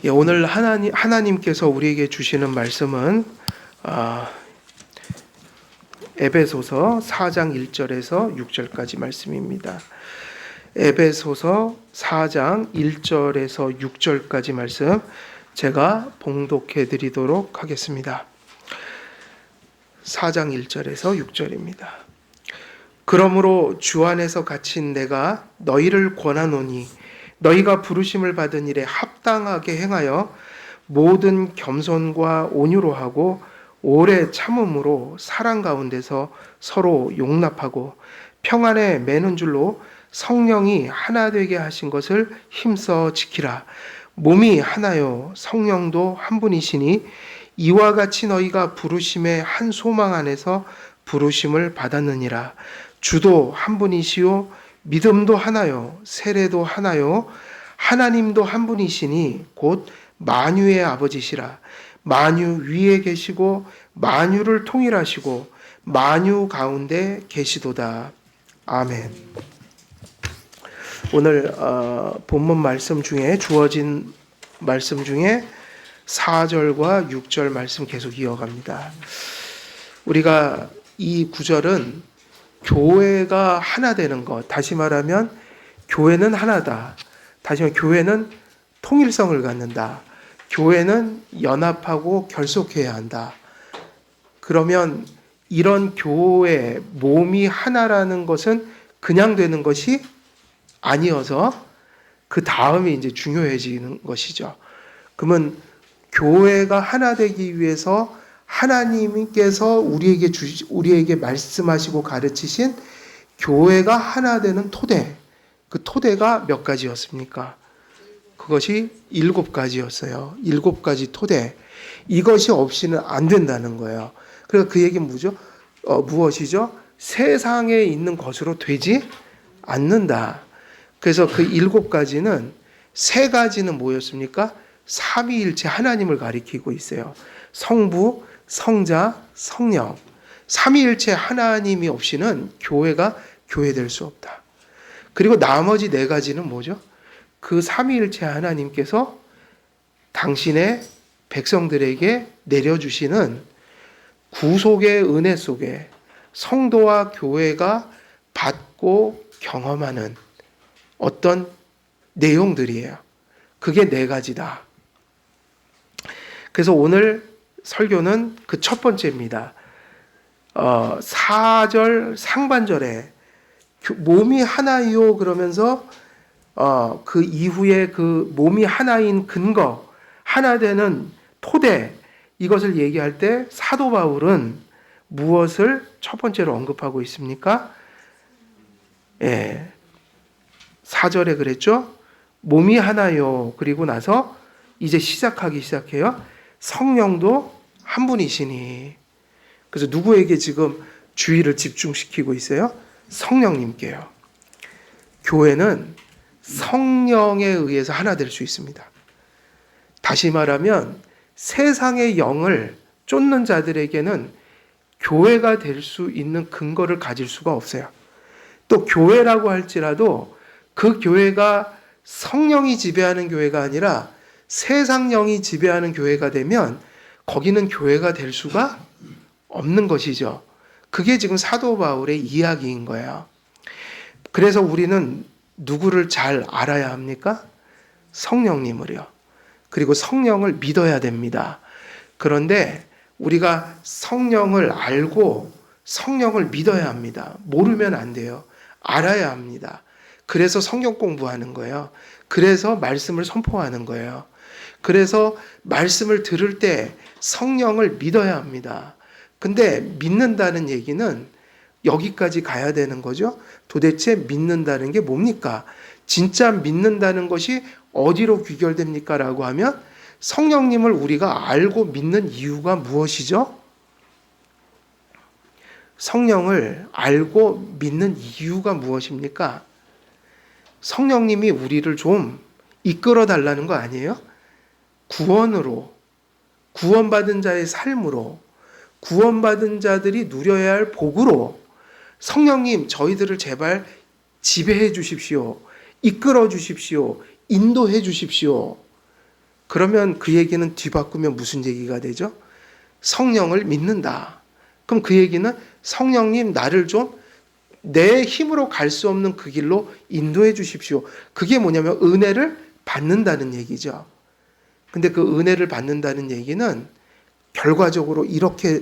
예, 오늘 하나님께서 우리에게 주시는 말씀은 에베소서 4장 1절에서 6절까지 말씀입니다. 에베소서 4장 1절에서 6절까지 말씀 제가 봉독해 드리도록 하겠습니다. 4장 1절에서 6절입니다. 그러므로 주 안에서 갇힌 내가 너희를 권하노니 너희가 부르심을 받은 일에 합당하게 행하여 모든 겸손과 온유로 하고 오래 참음으로 사랑 가운데서 서로 용납하고 평안에 매는 줄로 성령이 하나 되게 하신 것을 힘써 지키라. 몸이 하나요 성령도 한 분이시니 이와 같이 너희가 부르심의 한 소망 안에서 부르심을 받았느니라. 주도 한 분이시요 믿음도 하나요 세례도 하나요 하나님도 한 분이시니 곧 만유의 아버지시라. 만유 위에 계시고 만유를 통일하시고 만유 가운데 계시도다. 아멘. 오늘 본문 말씀 중에 주어진 말씀 중에 4절과 6절 말씀 계속 이어갑니다. 우리가 이 구절은 교회가 하나 되는 것, 다시 말하면 교회는 하나다. 다시 말하면 교회는 통일성을 갖는다. 교회는 연합하고 결속해야 한다. 그러면 이런 교회 몸이 하나라는 것은 그냥 되는 것이 아니어서 그 다음에 이제 중요해지는 것이죠. 그러면 교회가 하나 되기 위해서 하나님께서 우리에게 말씀하시고 가르치신 교회가 하나 되는 토대, 그 토대가 몇 가지였습니까? 그것이 7가지였어요. 7가지 토대. 이것이 없이는 안 된다는 거예요. 그래서 그 얘기는 무엇이죠? 세상에 있는 것으로 되지 않는다. 그래서 그 7가지는 3가지는 뭐였습니까? 삼위일체 하나님을 가리키고 있어요. 성부, 성자, 성령. 삼위일체 하나님이 없이는 교회가 교회될 수 없다. 그리고 나머지 4가지는 뭐죠? 그 삼위일체 하나님께서 당신의 백성들에게 내려주시는 구속의 은혜 속에 성도와 교회가 받고 경험하는 어떤 내용들이에요. 그게 4가지다. 그래서 오늘 설교는 그 첫 번째입니다. 4절 상반절에 몸이 하나이요 그러면서 그 이후에 그 몸이 하나인 근거, 하나 되는 토대, 이것을 얘기할 때 사도 바울은 무엇을 첫 번째로 언급하고 있습니까? 4절에 그랬죠? 몸이 하나요. 그리고 나서 이제 시작하기 시작해요. 성령도 한 분이시니. 그래서 누구에게 지금 주의를 집중시키고 있어요? 성령님께요. 교회는 성령에 의해서 하나 될 수 있습니다. 다시 말하면 세상의 영을 쫓는 자들에게는 교회가 될 수 있는 근거를 가질 수가 없어요. 또 교회라고 할지라도 그 교회가 성령이 지배하는 교회가 아니라 세상령이 지배하는 교회가 되면 거기는 교회가 될 수가 없는 것이죠. 그게 지금 사도 바울의 이야기인 거예요. 그래서 우리는 누구를 잘 알아야 합니까? 성령님을요. 그리고 성령을 믿어야 됩니다. 그런데 우리가 성령을 알고 성령을 믿어야 합니다. 모르면 안 돼요. 알아야 합니다. 그래서 성경 공부하는 거예요. 그래서 말씀을 선포하는 거예요. 그래서 말씀을 들을 때 성령을 믿어야 합니다. 근데 믿는다는 얘기는 여기까지 가야 되는 거죠. 도대체 믿는다는 게 뭡니까? 진짜 믿는다는 것이 어디로 귀결됩니까? 라고 하면 성령님을 우리가 알고 믿는 이유가 무엇이죠? 성령을 알고 믿는 이유가 무엇입니까? 성령님이 우리를 좀 이끌어 달라는 거 아니에요? 구원으로, 구원받은 자의 삶으로, 구원받은 자들이 누려야 할 복으로 성령님 저희들을 제발 지배해 주십시오. 이끌어 주십시오. 인도해 주십시오. 그러면 그 얘기는 뒤바꾸면 무슨 얘기가 되죠? 성령을 믿는다. 그럼 그 얘기는 성령님 나를 좀 내 힘으로 갈 수 없는 그 길로 인도해 주십시오. 그게 뭐냐면 은혜를 받는다는 얘기죠. 근데 그 은혜를 받는다는 얘기는 결과적으로 이렇게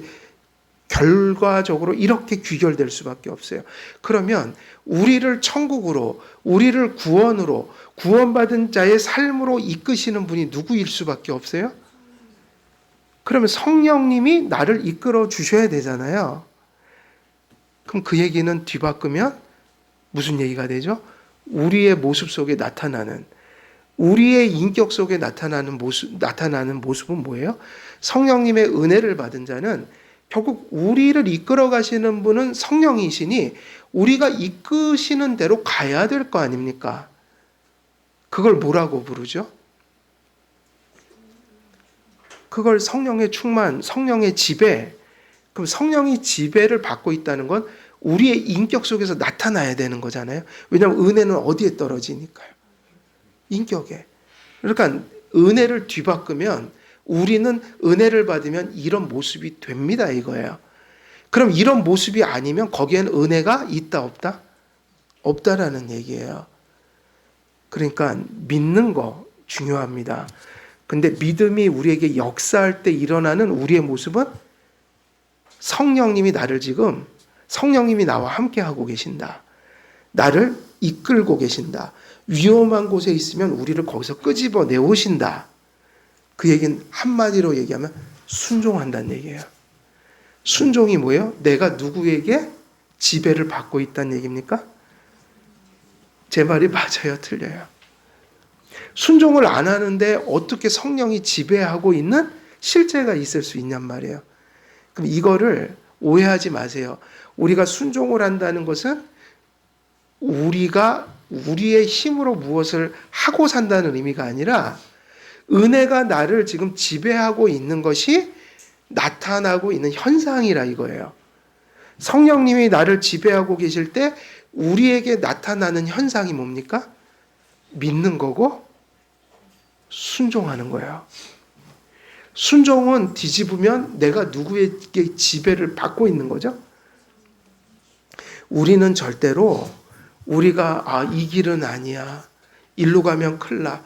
귀결될 수밖에 없어요. 그러면 우리를 천국으로, 우리를 구원으로, 구원받은 자의 삶으로 이끄시는 분이 누구일 수밖에 없어요? 그러면 성령님이 나를 이끌어 주셔야 되잖아요. 그럼 그 얘기는 뒤바꾸면 무슨 얘기가 되죠? 우리의 모습 속에 나타나는, 우리의 인격 속에 나타나는 모습은 뭐예요? 성령님의 은혜를 받은 자는 결국 우리를 이끌어 가시는 분은 성령이시니 우리가 이끄시는 대로 가야 될 거 아닙니까? 그걸 뭐라고 부르죠? 그걸 성령의 충만, 성령의 지배. 그럼 성령이 지배를 받고 있다는 건 우리의 인격 속에서 나타나야 되는 거잖아요. 왜냐하면 은혜는 어디에 떨어지니까요? 인격에. 그러니까 은혜를 뒤바꾸면 우리는 은혜를 받으면 이런 모습이 됩니다 이거예요. 그럼 이런 모습이 아니면 거기엔 은혜가 있다 없다? 없다라는 얘기예요. 그러니까 믿는 거 중요합니다. 근데 믿음이 우리에게 역사할 때 일어나는 우리의 모습은 성령님이 나와 함께 하고 계신다. 나를 이끌고 계신다. 위험한 곳에 있으면 우리를 거기서 끄집어 내오신다. 그 얘기는 한마디로 얘기하면 순종한다는 얘기예요. 순종이 뭐예요? 내가 누구에게 지배를 받고 있다는 얘기입니까? 제 말이 맞아요? 틀려요? 순종을 안 하는데 어떻게 성령이 지배하고 있는 실제가 있을 수 있냔 말이에요. 그럼 이거를 오해하지 마세요. 우리가 순종을 한다는 것은 우리가 우리의 힘으로 무엇을 하고 산다는 의미가 아니라 은혜가 나를 지금 지배하고 있는 것이 나타나고 있는 현상이라 이거예요. 성령님이 나를 지배하고 계실 때 우리에게 나타나는 현상이 뭡니까? 믿는 거고 순종하는 거예요. 순종은 뒤집으면 내가 누구에게 지배를 받고 있는 거죠. 우리는 절대로 우리가 이 길은 아니야. 일로 가면 큰일 나.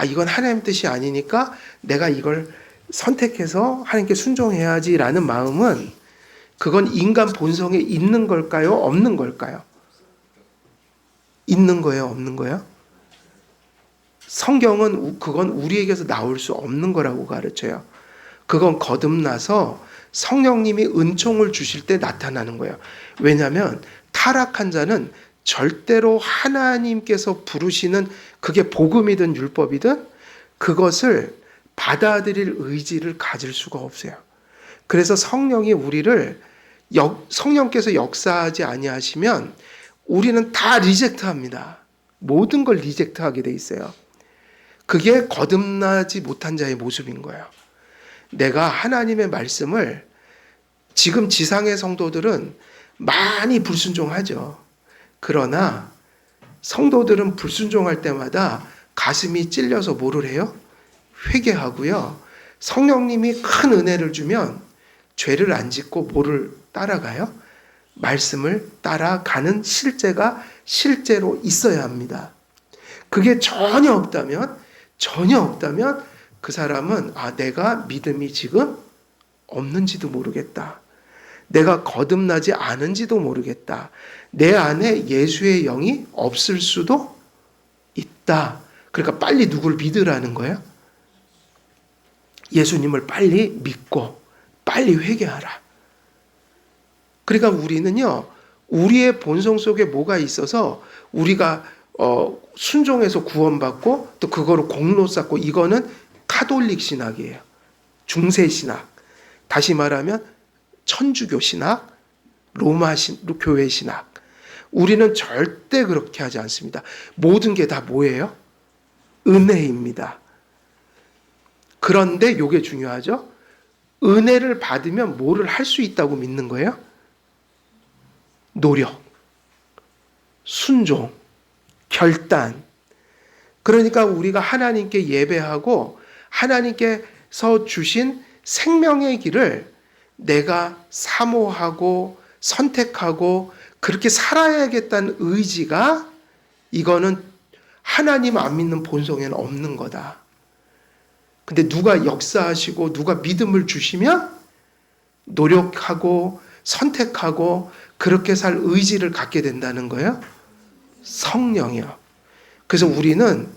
이건 하나님 뜻이 아니니까 내가 이걸 선택해서 하나님께 순종해야지라는 마음은 그건 인간 본성에 있는 걸까요? 없는 걸까요? 있는 거예요? 없는 거예요? 성경은 그건 우리에게서 나올 수 없는 거라고 가르쳐요. 그건 거듭나서 성령님이 은총을 주실 때 나타나는 거예요. 왜냐하면 타락한 자는 절대로 하나님께서 부르시는 그게 복음이든 율법이든 그것을 받아들일 의지를 가질 수가 없어요. 그래서 성령께서 역사하지 아니하시면 우리는 다 리젝트합니다. 모든 걸 리젝트하게 돼 있어요. 그게 거듭나지 못한 자의 모습인 거예요. 내가 하나님의 말씀을 지금 지상의 성도들은 많이 불순종하죠. 그러나 성도들은 불순종할 때마다 가슴이 찔려서 뭐를 해요? 회개하고요. 성령님이 큰 은혜를 주면 죄를 안 짓고 뭐를 따라가요? 말씀을 따라가는 실제가 실제로 있어야 합니다. 그게 전혀 없다면 그 사람은 내가 믿음이 지금 없는지도 모르겠다. 내가 거듭나지 않은지도 모르겠다. 내 안에 예수의 영이 없을 수도 있다. 그러니까 빨리 누굴 믿으라는 거예요? 예수님을 빨리 믿고 빨리 회개하라. 그러니까 우리는요, 우리의 본성 속에 뭐가 있어서 우리가 순종해서 구원받고 또 그거로 공로 쌓고 이거는 카톨릭 신학이에요. 중세 신학. 다시 말하면 천주교 신학, 로마 교회 신학. 우리는 절대 그렇게 하지 않습니다. 모든 게 다 뭐예요? 은혜입니다. 그런데 이게 중요하죠. 은혜를 받으면 뭐를 할 수 있다고 믿는 거예요? 노력, 순종, 결단. 그러니까 우리가 하나님께 예배하고 하나님께서 주신 생명의 길을 내가 사모하고 선택하고 그렇게 살아야겠다는 의지가, 이거는 하나님 안 믿는 본성에는 없는 거다. 근데 누가 역사하시고 누가 믿음을 주시면 노력하고 선택하고 그렇게 살 의지를 갖게 된다는 거예요. 성령이요. 그래서 우리는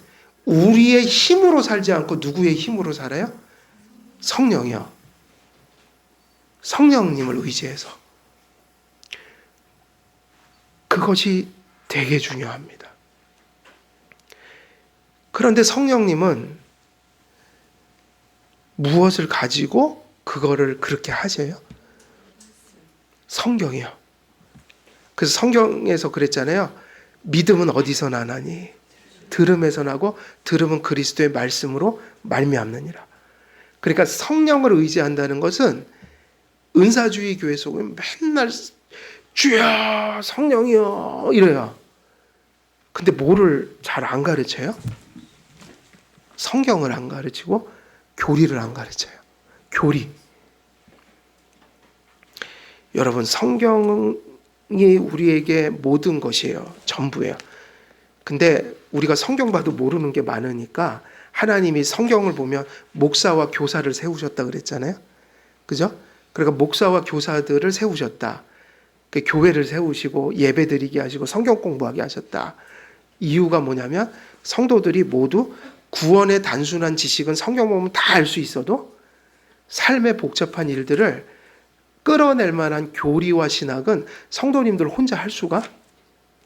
우리의 힘으로 살지 않고 누구의 힘으로 살아요? 성령이요. 성령님을 의지해서. 그것이 되게 중요합니다. 그런데 성령님은 무엇을 가지고 그거를 그렇게 하세요? 성경이요. 그래서 성경에서 그랬잖아요. 믿음은 어디서 나나니? 들음에서 나고 들음은 그리스도의 말씀으로 말미암느니라. 그러니까 성령을 의지한다는 것은, 은사주의 교회 속에 맨날 주여 성령이요 이래요. 근데 뭐를 잘 안 가르쳐요? 성경을 안 가르치고 교리를 안 가르쳐요. 교리. 여러분, 성경이 우리에게 모든 것이에요. 전부예요. 근데 우리가 성경 봐도 모르는 게 많으니까 하나님이 성경을 보면 목사와 교사를 세우셨다 그랬잖아요. 그죠? 그러니까 목사와 교사들을 세우셨다. 그 교회를 세우시고 예배드리게 하시고 성경 공부하게 하셨다. 이유가 뭐냐면 성도들이 모두 구원의 단순한 지식은 성경 보면 다 알 수 있어도 삶의 복잡한 일들을 끌어낼 만한 교리와 신학은 성도님들 혼자 할 수가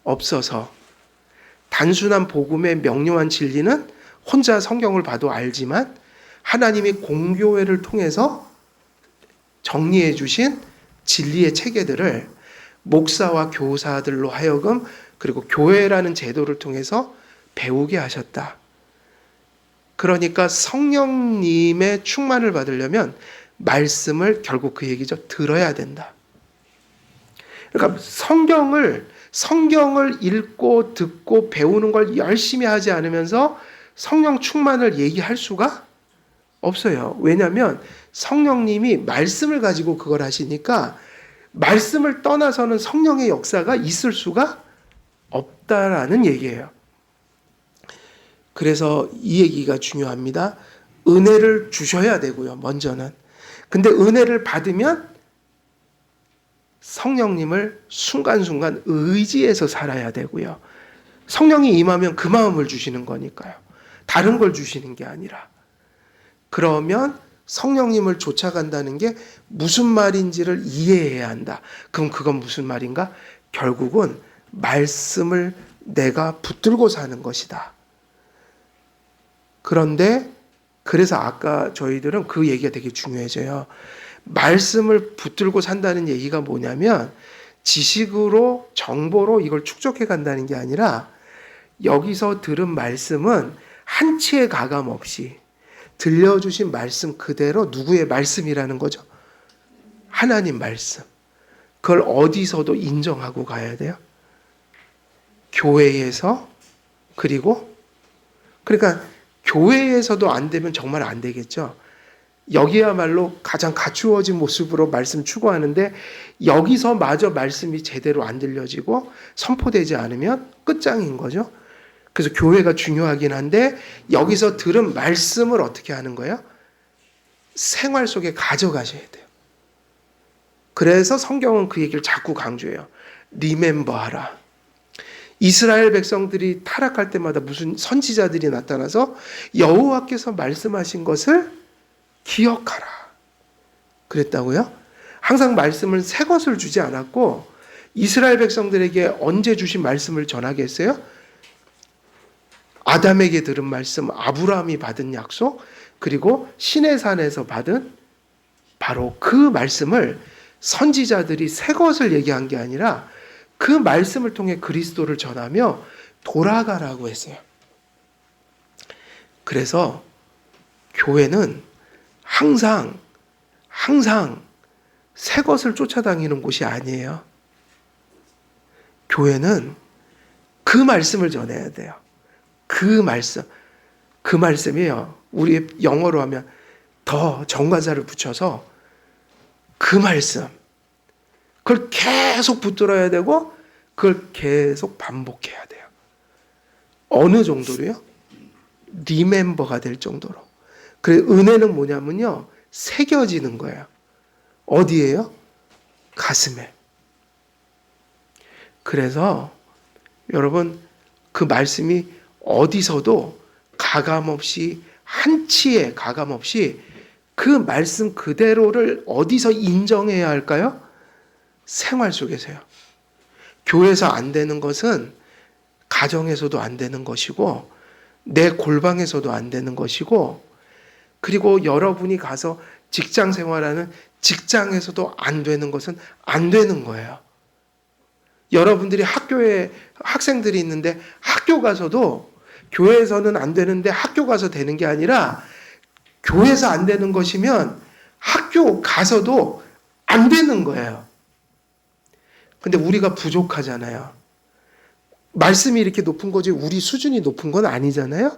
없어서, 단순한 복음의 명료한 진리는 혼자 성경을 봐도 알지만 하나님이 공교회를 통해서 정리해 주신 진리의 체계들을 목사와 교사들로 하여금, 그리고 교회라는 제도를 통해서 배우게 하셨다. 그러니까 성령님의 충만을 받으려면 말씀을, 결국 그 얘기죠, 들어야 된다. 그러니까 성경을 읽고 듣고 배우는 걸 열심히 하지 않으면서 성령 충만을 얘기할 수가 없어요. 왜냐하면 성령님이 말씀을 가지고 그걸 하시니까 말씀을 떠나서는 성령의 역사가 있을 수가 없다라는 얘기예요. 그래서 이 얘기가 중요합니다. 은혜를 주셔야 되고요, 먼저는. 근데 은혜를 받으면 성령님을 순간순간 의지해서 살아야 되고요. 성령이 임하면 그 마음을 주시는 거니까요. 다른 걸 주시는 게 아니라. 그러면 성령님을 쫓아간다는 게 무슨 말인지를 이해해야 한다. 그럼 그건 무슨 말인가? 결국은 말씀을 내가 붙들고 사는 것이다. 그런데 그래서 아까 저희들은 그 얘기가 되게 중요해져요. 말씀을 붙들고 산다는 얘기가 뭐냐면 지식으로, 정보로 이걸 축적해 간다는 게 아니라 여기서 들은 말씀은 한치의 가감 없이 들려주신 말씀 그대로, 누구의 말씀이라는 거죠? 하나님 말씀. 그걸 어디서도 인정하고 가야 돼요. 교회에서, 그러니까 교회에서도 안 되면 정말 안 되겠죠. 여기야말로 가장 갖추어진 모습으로 말씀 추구하는데 여기서 마저 말씀이 제대로 안 들려지고 선포되지 않으면 끝장인 거죠. 그래서 교회가 중요하긴 한데 여기서 들은 말씀을 어떻게 하는 거예요? 생활 속에 가져가셔야 돼요. 그래서 성경은 그 얘기를 자꾸 강조해요. 리멤버하라. 이스라엘 백성들이 타락할 때마다 무슨 선지자들이 나타나서 여호와께서 말씀하신 것을 기억하라 그랬다고요? 항상 말씀은 새 것을 주지 않았고 이스라엘 백성들에게 언제 주신 말씀을 전하게 했어요? 아담에게 들은 말씀, 아브라함이 받은 약속, 그리고 시내산에서 받은 바로 그 말씀을 선지자들이 새 것을 얘기한 게 아니라 그 말씀을 통해 그리스도를 전하며 돌아가라고 했어요. 그래서 교회는 항상 새 것을 쫓아다니는 곳이 아니에요. 교회는 그 말씀을 전해야 돼요. 그 말씀. 그 말씀이에요. 우리 영어로 하면 더 정관사를 붙여서 그 말씀. 그걸 계속 붙들어야 되고 그걸 계속 반복해야 돼요. 어느 정도로요? 리멤버가 될 정도로. 그래 은혜는 뭐냐면요. 새겨지는 거예요. 어디에요? 가슴에. 그래서 여러분 그 말씀이 어디서도 가감없이 한치의 가감없이 그 말씀 그대로를 어디서 인정해야 할까요? 생활 속에서요. 교회에서 안 되는 것은 가정에서도 안 되는 것이고 내 골방에서도 안 되는 것이고 그리고 여러분이 가서 직장 생활하는 직장에서도 안 되는 것은 안 되는 거예요. 여러분들이 학교에 학생들이 있는데 학교 가서도 교회에서는 안 되는데 학교 가서 되는 게 아니라 교회에서 안 되는 것이면 학교 가서도 안 되는 거예요. 근데 우리가 부족하잖아요. 말씀이 이렇게 높은 거지 우리 수준이 높은 건 아니잖아요.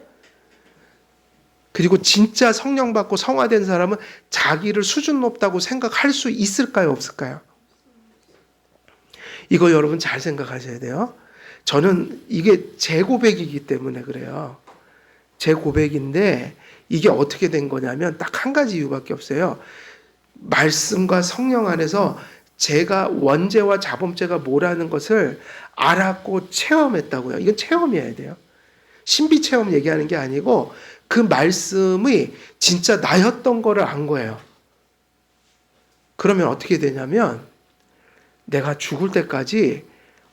그리고 진짜 성령 받고 성화된 사람은 자기를 수준 높다고 생각할 수 있을까요? 없을까요? 이거 여러분 잘 생각하셔야 돼요. 저는 이게 제 고백이기 때문에 그래요. 제 고백인데 이게 어떻게 된 거냐면 딱 한 가지 이유밖에 없어요. 말씀과 성령 안에서 제가 원죄와 자범죄가 뭐라는 것을 알았고 체험했다고요. 이건 체험이어야 돼요. 신비 체험 얘기하는 게 아니고 그 말씀이 진짜 나였던 거를 안 거예요. 그러면 어떻게 되냐면 내가 죽을 때까지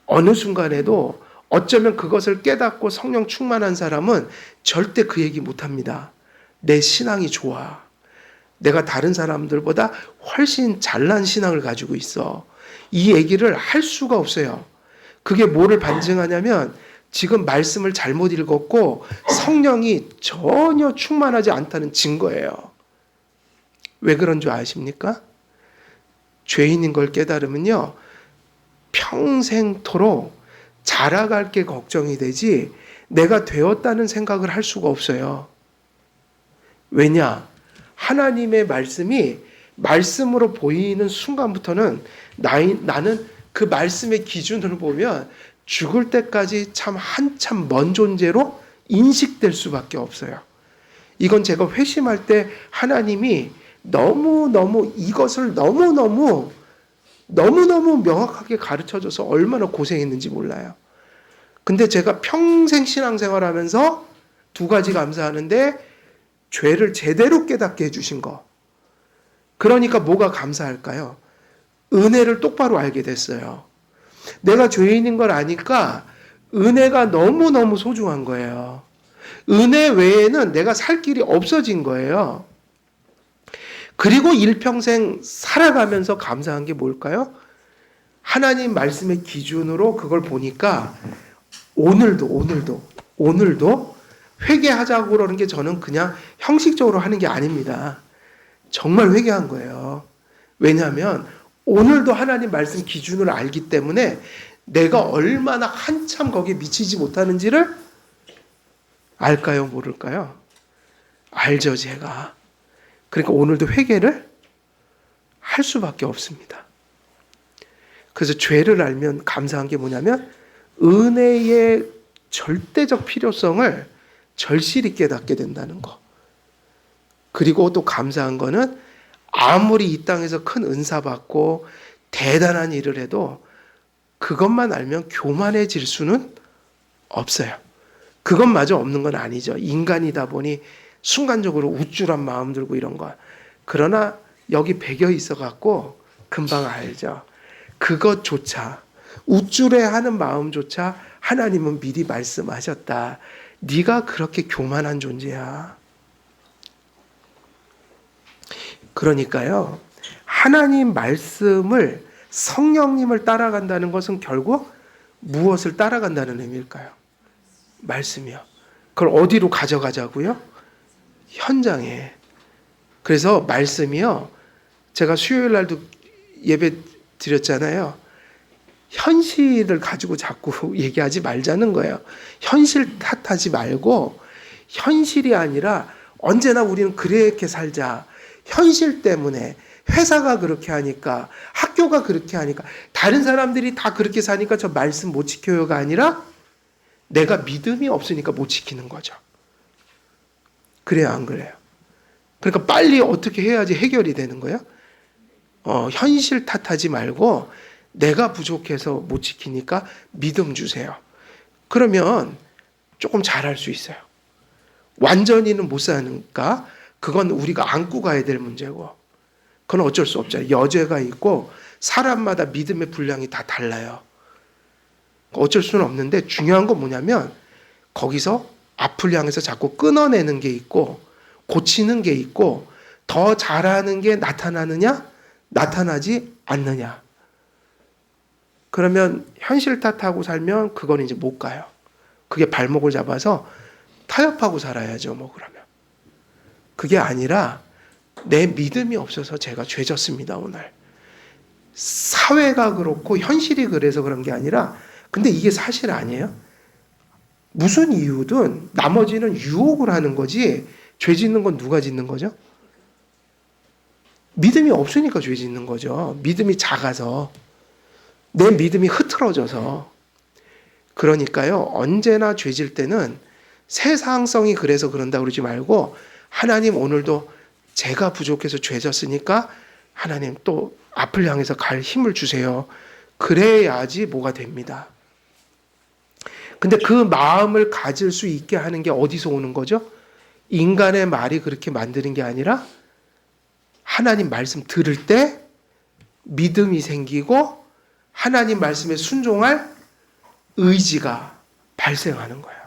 어느 순간에도 어쩌면 그것을 깨닫고 성령 충만한 사람은 절대 그 얘기 못합니다. 내 신앙이 좋아. 내가 다른 사람들보다 훨씬 잘난 신앙을 가지고 있어. 이 얘기를 할 수가 없어요. 그게 뭐를 반증하냐면 지금 말씀을 잘못 읽었고 성령이 전혀 충만하지 않다는 증거예요. 왜 그런 줄 아십니까? 죄인인 걸 깨달으면요. 평생토록 자라갈 게 걱정이 되지 내가 되었다는 생각을 할 수가 없어요. 왜냐? 하나님의 말씀이 말씀으로 보이는 순간부터는 나는 그 말씀의 기준을 보면 죽을 때까지 참 한참 먼 존재로 인식될 수밖에 없어요. 이건 제가 회심할 때 하나님이 너무너무 이것을 너무너무 명확하게 가르쳐줘서 얼마나 고생했는지 몰라요. 근데 제가 평생 신앙생활 하면서 두 가지 감사하는데 죄를 제대로 깨닫게 해주신 거. 그러니까 뭐가 감사할까요? 은혜를 똑바로 알게 됐어요. 내가 죄인인 걸 아니까 은혜가 너무너무 소중한 거예요. 은혜 외에는 내가 살 길이 없어진 거예요. 그리고 일평생 살아가면서 감사한 게 뭘까요? 하나님 말씀의 기준으로 그걸 보니까 오늘도 회개하자고 그러는 게 저는 그냥 형식적으로 하는 게 아닙니다. 정말 회개한 거예요. 왜냐하면 오늘도 하나님 말씀 기준을 알기 때문에 내가 얼마나 한참 거기에 미치지 못하는지를 알까요? 모를까요? 알죠, 제가. 그러니까 오늘도 회개를 할 수밖에 없습니다. 그래서 죄를 알면 감사한 게 뭐냐면 은혜의 절대적 필요성을 절실히 깨닫게 된다는 거. 그리고 또 감사한 거는 아무리 이 땅에서 큰 은사 받고 대단한 일을 해도 그것만 알면 교만해질 수는 없어요. 그것마저 없는 건 아니죠. 인간이다 보니 순간적으로 우쭐한 마음 들고 이런 거. 그러나 여기 배겨 있어 갖고 금방 알죠. 그것조차 우쭐해하는 마음조차 하나님은 미리 말씀하셨다. 네가 그렇게 교만한 존재야. 그러니까요. 하나님 말씀을 성령님을 따라간다는 것은 결국 무엇을 따라간다는 의미일까요? 말씀이요. 그걸 어디로 가져가자고요? 현장에. 그래서 말씀이요. 제가 수요일 날도 예배 드렸잖아요. 현실을 가지고 자꾸 얘기하지 말자는 거예요. 현실 탓하지 말고 현실이 아니라 언제나 우리는 그렇게 살자. 현실 때문에 회사가 그렇게 하니까, 학교가 그렇게 하니까, 다른 사람들이 다 그렇게 사니까 저 말씀 못 지켜요가 아니라 내가 믿음이 없으니까 못 지키는 거죠. 그래요, 안 그래요? 그러니까 빨리 어떻게 해야지 해결이 되는 거예요? 현실 탓하지 말고 내가 부족해서 못 지키니까 믿음 주세요. 그러면 조금 잘할 수 있어요. 완전히는 못 사니까 그건 우리가 안고 가야 될 문제고, 그건 어쩔 수 없잖아요. 여죄가 있고 사람마다 믿음의 분량이 다 달라요. 어쩔 수는 없는데 중요한 건 뭐냐면 거기서 앞을 향해서 자꾸 끊어내는 게 있고 고치는 게 있고 더 잘하는 게 나타나느냐 나타나지 않느냐. 그러면 현실 탓하고 살면 그건 이제 못 가요. 그게 발목을 잡아서 타협하고 살아야죠. 뭐 그러면 그게 아니라 내 믿음이 없어서 제가 죄졌습니다. 오늘 사회가 그렇고 현실이 그래서 그런 게 아니라, 근데 이게 사실 아니에요. 무슨 이유든 나머지는 유혹을 하는 거지 죄 짓는 건 누가 짓는 거죠? 믿음이 없으니까 죄 짓는 거죠. 믿음이 작아서, 내 믿음이 흐트러져서. 그러니까요, 언제나 죄 질 때는 세상성이 그래서 그런다 그러지 말고, 하나님 오늘도 제가 부족해서 죄 졌으니까 하나님 또 앞을 향해서 갈 힘을 주세요. 그래야지 뭐가 됩니다. 근데 그 마음을 가질 수 있게 하는 게 어디서 오는 거죠? 인간의 말이 그렇게 만드는 게 아니라 하나님 말씀 들을 때 믿음이 생기고 하나님 말씀에 순종할 의지가 발생하는 거예요.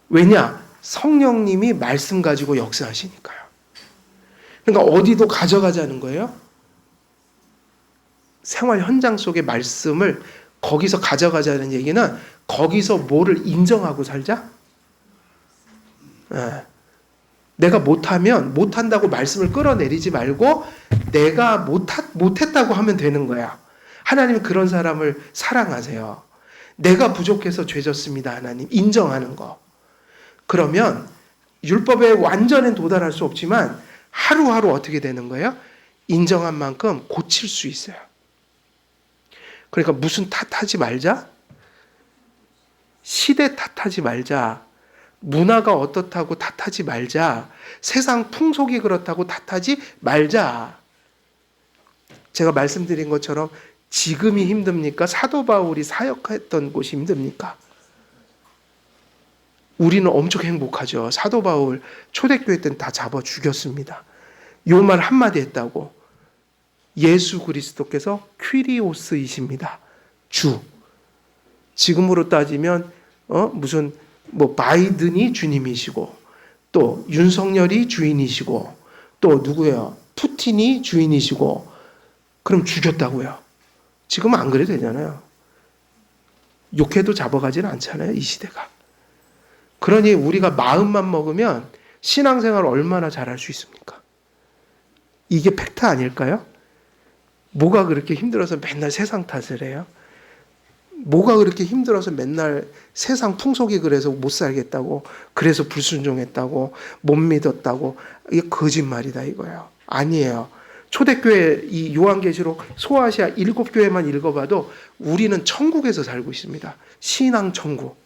왜냐? 성령님이 말씀 가지고 역사하시니까요. 그러니까 어디도 가져가자는 거예요. 생활 현장 속의 말씀을 거기서 가져가자는 얘기는 거기서 뭐를 인정하고 살자? 네. 내가 못하면 못한다고 말씀을 끌어내리지 말고 내가 못했다고 하면 되는 거야. 하나님은 그런 사람을 사랑하세요. 내가 부족해서 죄졌습니다. 하나님 인정하는 거. 그러면 율법에 완전히 도달할 수 없지만 하루하루 어떻게 되는 거예요? 인정한 만큼 고칠 수 있어요. 그러니까 무슨 탓하지 말자? 시대 탓하지 말자. 문화가 어떻다고 탓하지 말자. 세상 풍속이 그렇다고 탓하지 말자. 제가 말씀드린 것처럼 지금이 힘듭니까? 사도 바울이 사역했던 곳이 힘듭니까? 우리는 엄청 행복하죠. 사도 바울 초대교회 때는 다 잡아 죽였습니다. 요 말 한마디 했다고. 예수 그리스도께서 퀴리오스이십니다. 주. 지금으로 따지면 무슨 뭐 바이든이 주님이시고 또 윤석열이 주인이시고 또 누구예요? 푸틴이 주인이시고, 그럼 죽였다고요. 지금은 안 그래도 되잖아요. 욕해도 잡아가지는 않잖아요. 이 시대가. 그러니 우리가 마음만 먹으면 신앙생활 얼마나 잘할 수 있습니까? 이게 팩트 아닐까요? 뭐가 그렇게 힘들어서 맨날 세상 탓을 해요? 뭐가 그렇게 힘들어서 맨날 세상 풍속이 그래서 못 살겠다고, 그래서 불순종했다고, 못 믿었다고. 이게 거짓말이다 이거예요. 아니에요. 초대교회 이 요한계시록 소아시아 7교회만 읽어봐도 우리는 천국에서 살고 있습니다. 신앙 천국,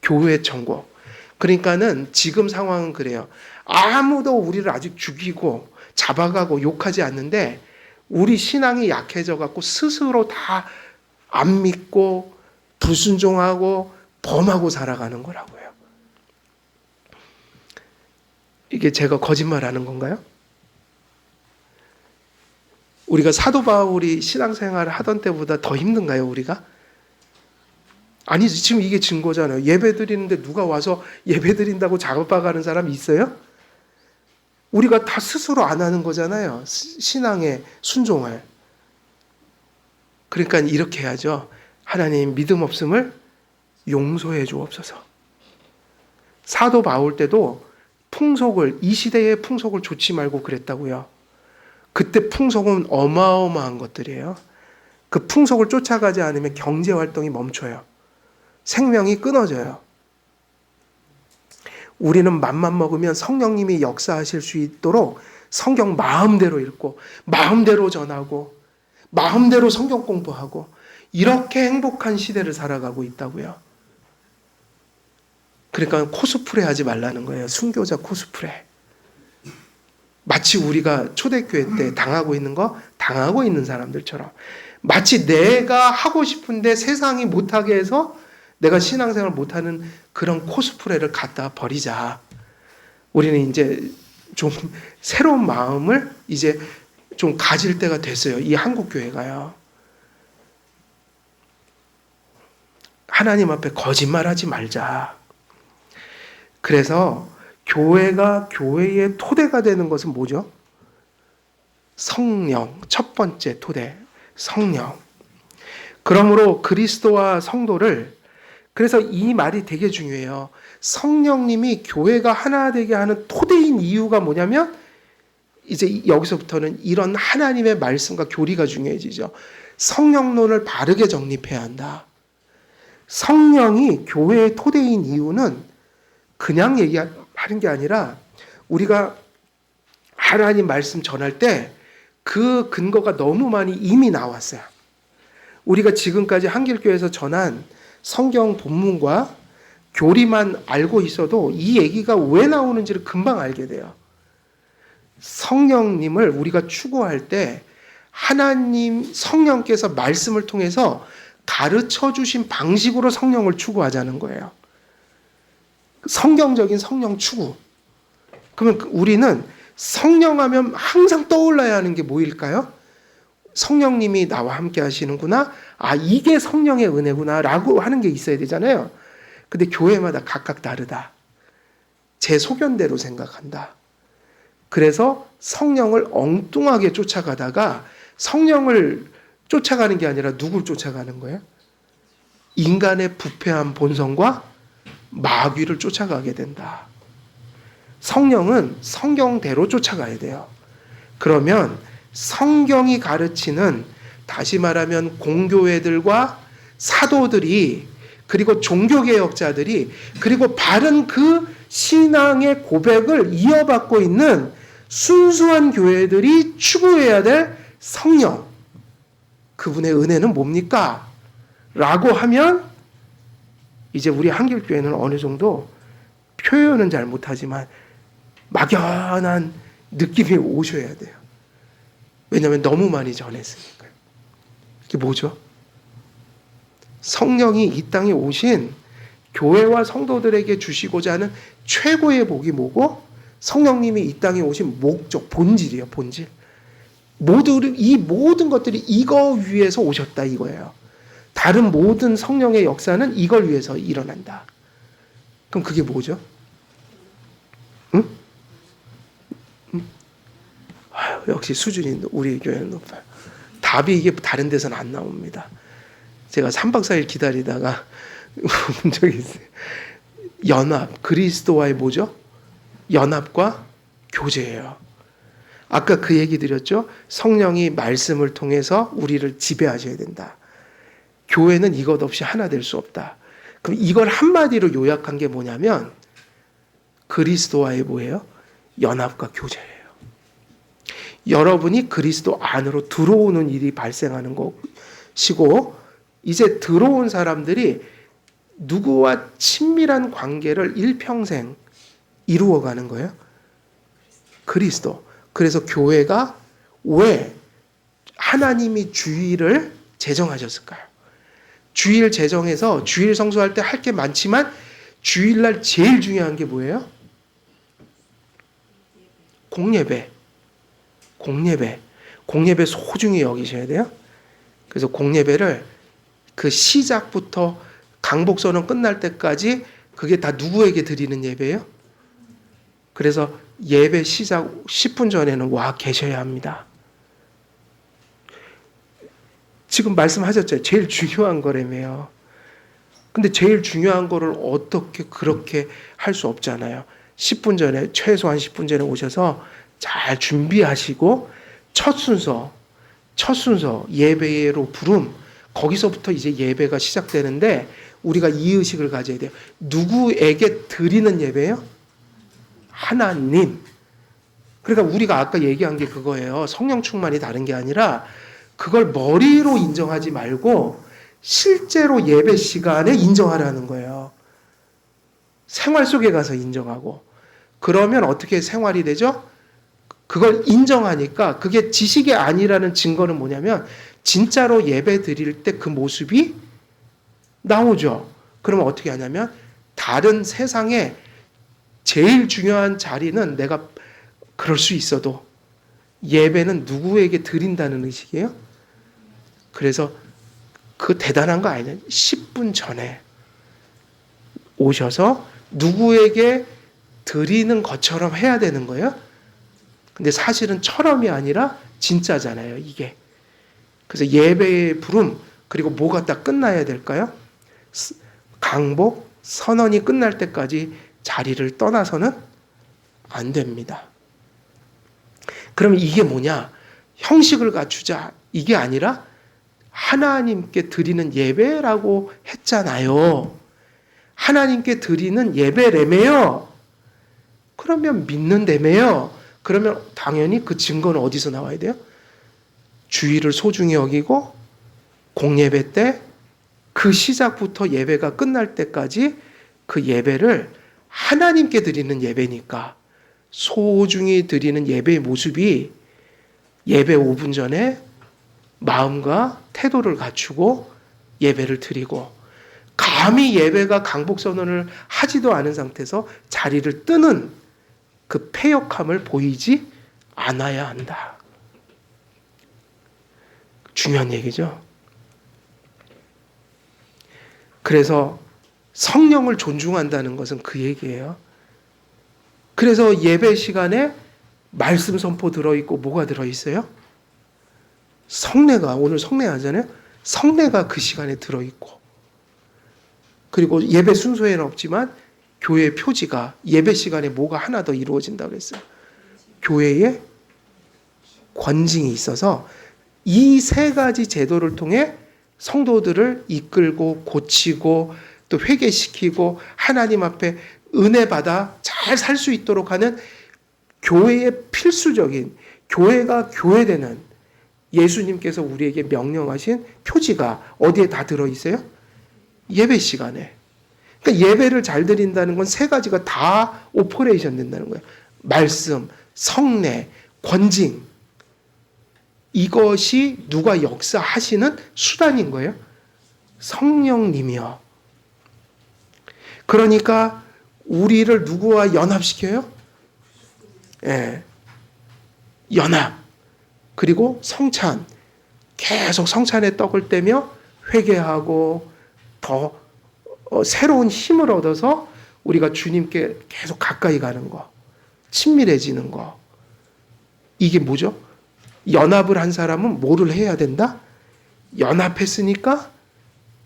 교회 천국. 그러니까는 지금 상황은 그래요. 아무도 우리를 아직 죽이고 잡아가고 욕하지 않는데 우리 신앙이 약해져 갖고 스스로 다 안 믿고 불순종하고 범하고 살아가는 거라고요. 이게 제가 거짓말하는 건가요? 우리가 사도 바울이 신앙생활을 하던 때보다 더 힘든가요, 우리가? 아니지, 지금 이게 증거잖아요. 예배 드리는데 누가 와서 예배 드린다고 잡아가는 사람이 있어요? 우리가 다 스스로 안 하는 거잖아요. 신앙의 순종을. 그러니까 이렇게 해야죠. 하나님 믿음 없음을 용서해 주옵소서. 사도 바울 때도 풍속을, 이 시대의 풍속을 좋지 말고 그랬다고요. 그때 풍속은 어마어마한 것들이에요. 그 풍속을 쫓아가지 않으면 경제활동이 멈춰요. 생명이 끊어져요. 우리는 맘만 먹으면 성령님이 역사하실 수 있도록 성경 마음대로 읽고 마음대로 전하고 마음대로 성경 공부하고 이렇게 행복한 시대를 살아가고 있다고요. 그러니까 코스프레 하지 말라는 거예요. 순교자 코스프레. 마치 우리가 초대교회 때 당하고 있는 거 당하고 있는 사람들처럼 마치 내가 하고 싶은데 세상이 못하게 해서 내가 신앙생활 못하는 그런 코스프레를 갖다 버리자. 우리는 이제 좀 새로운 마음을 이제 좀 가질 때가 됐어요. 이 한국교회가요. 하나님 앞에 거짓말하지 말자. 그래서 교회가 교회의 토대가 되는 것은 뭐죠? 성령. 첫 번째 토대. 성령. 그러므로 그리스도와 성도를 그래서 이 말이 되게 중요해요. 성령님이 교회가 하나 되게 하는 토대인 이유가 뭐냐면 이제 여기서부터는 이런 하나님의 말씀과 교리가 중요해지죠. 성령론을 바르게 정립해야 한다. 성령이 교회의 토대인 이유는 그냥 얘기하는 게 아니라 우리가 하나님 말씀 전할 때 그 근거가 너무 많이 이미 나왔어요. 우리가 지금까지 한길교회에서 전한 성경 본문과 교리만 알고 있어도 이 얘기가 왜 나오는지를 금방 알게 돼요. 성령님을 우리가 추구할 때 하나님 성령께서 말씀을 통해서 가르쳐 주신 방식으로 성령을 추구하자는 거예요. 성경적인 성령 추구. 그러면 우리는 성령하면 항상 떠올라야 하는 게 뭐일까요? 성령님이 나와 함께 하시는구나. 아, 이게 성령의 은혜구나 라고 하는 게 있어야 되잖아요. 근데 교회마다 각각 다르다. 제 소견대로 생각한다. 그래서 성령을 엉뚱하게 쫓아가다가 성령을 쫓아가는 게 아니라 누굴 쫓아가는 거예요? 인간의 부패한 본성과 마귀를 쫓아가게 된다. 성령은 성경대로 쫓아가야 돼요. 그러면 성경이 가르치는 다시 말하면 공교회들과 사도들이 그리고 종교개혁자들이 그리고 바른 그 신앙의 고백을 이어받고 있는 순수한 교회들이 추구해야 될 성령. 그분의 은혜는 뭡니까? 라고 하면 이제 우리 한길교회는 어느 정도 표현은 잘 못하지만 막연한 느낌이 오셔야 돼요. 왜냐하면 너무 많이 전했으니까요. 이게 뭐죠? 성령이 이 땅에 오신 교회와 성도들에게 주시고자 하는 최고의 복이 뭐고 성령님이 이 땅에 오신 목적, 본질이에요. 본질. 이 모든 것들이 이거 위해서 오셨다 이거예요. 다른 모든 성령의 역사는 이걸 위해서 일어난다. 그럼 그게 뭐죠? 응? 아유, 역시 수준이 우리 교회는 높아요. 답이 이게 다른 데서는 안 나옵니다. 제가 3박 4일 기다리다가 본 적이 있어요. 연합, 그리스도와의 뭐죠? 연합과 교제예요. 아까 그 얘기 드렸죠? 성령이 말씀을 통해서 우리를 지배하셔야 된다. 교회는 이것 없이 하나 될 수 없다. 그럼 이걸 한마디로 요약한 게 뭐냐면 그리스도와의 뭐예요? 연합과 교제예요. 여러분이 그리스도 안으로 들어오는 일이 발생하는 것이고 이제 들어온 사람들이 누구와 친밀한 관계를 일평생 이루어가는 거예요? 그리스도. 그래서 교회가 왜 하나님이 주일을 제정하셨을까요? 주일 제정해서 주일 성수할 때 할 게 많지만 주일날 제일 중요한 게 뭐예요? 공예배. 공예배 소중히 여기셔야 돼요. 그래서 공예배를 그 시작부터 강복선언 끝날 때까지 그게 다 누구에게 드리는 예배예요? 그래서 예배 시작 10분 전에는 와 계셔야 합니다. 지금 말씀하셨죠. 제일 중요한 거라며요. 근데 제일 중요한 거를 어떻게 그렇게 할 수 없잖아요. 10분 전에 최소한 10분 전에 오셔서 잘 준비하시고 첫 순서 예배로 부름 거기서부터 이제 예배가 시작되는데 우리가 이 의식을 가져야 돼요. 누구에게 드리는 예배예요? 하나님. 그러니까 우리가 아까 얘기한 게 그거예요. 성령 충만이 다른 게 아니라 그걸 머리로 인정하지 말고 실제로 예배 시간에 인정하라는 거예요. 생활 속에 가서 인정하고. 그러면 어떻게 생활이 되죠? 그걸 인정하니까 그게 지식이 아니라는 증거는 뭐냐면 진짜로 예배 드릴 때 그 모습이 나오죠. 그러면 어떻게 하냐면 다른 세상에 제일 중요한 자리는 내가 그럴 수 있어도 예배는 누구에게 드린다는 의식이에요. 그래서 그 대단한 거 아니냐. 10분 전에 오셔서 누구에게 드리는 것처럼 해야 되는 거예요. 근데 사실은 처럼이 아니라 진짜잖아요, 이게. 그래서 예배의 부름, 그리고 뭐가 딱 끝나야 될까요? 강복, 선언이 끝날 때까지 자리를 떠나서는 안 됩니다. 그러면 이게 뭐냐? 형식을 갖추자. 이게 아니라 하나님께 드리는 예배라고 했잖아요. 하나님께 드리는 예배래매요. 그러면 믿는다며요. 그러면 당연히 그 증거는 어디서 나와야 돼요? 주의를 소중히 여기고 공예배 때 그 시작부터 예배가 끝날 때까지 그 예배를 하나님께 드리는 예배니까 소중히 드리는 예배의 모습이 예배 5분 전에 마음과 태도를 갖추고 예배를 드리고 감히 예배가 강복선언을 하지도 않은 상태에서 자리를 뜨는 그 패역함을 보이지 않아야 한다. 중요한 얘기죠. 그래서 성령을 존중한다는 것은 그 얘기예요. 그래서 예배 시간에 말씀 선포 들어있고 뭐가 들어있어요? 성례가, 오늘 성례 하잖아요. 성례가 그 시간에 들어있고 그리고 예배 순서에는 없지만 교회 표지가 예배 시간에 뭐가 하나 더 이루어진다고 그랬어요. 교회에 권징이 있어서 이 세 가지 제도를 통해 성도들을 이끌고 고치고 또 회개시키고 하나님 앞에 은혜 받아 잘 살 수 있도록 하는 교회의 필수적인 교회가 교회되는 예수님께서 우리에게 명령하신 표지가 어디에 다 들어있어요? 예배 시간에. 그러니까 예배를 잘 드린다는 건 세 가지가 다 오퍼레이션 된다는 거예요. 말씀, 성례, 권징. 이것이 누가 역사하시는 수단인 거예요? 성령님이요. 그러니까 우리를 누구와 연합시켜요? 예. 연합. 그리고 성찬. 계속 성찬의 떡을 떼며 회개하고 더 새로운 힘을 얻어서 우리가 주님께 계속 가까이 가는 거. 친밀해지는 거. 이게 뭐죠? 연합을 한 사람은 뭐를 해야 된다? 연합했으니까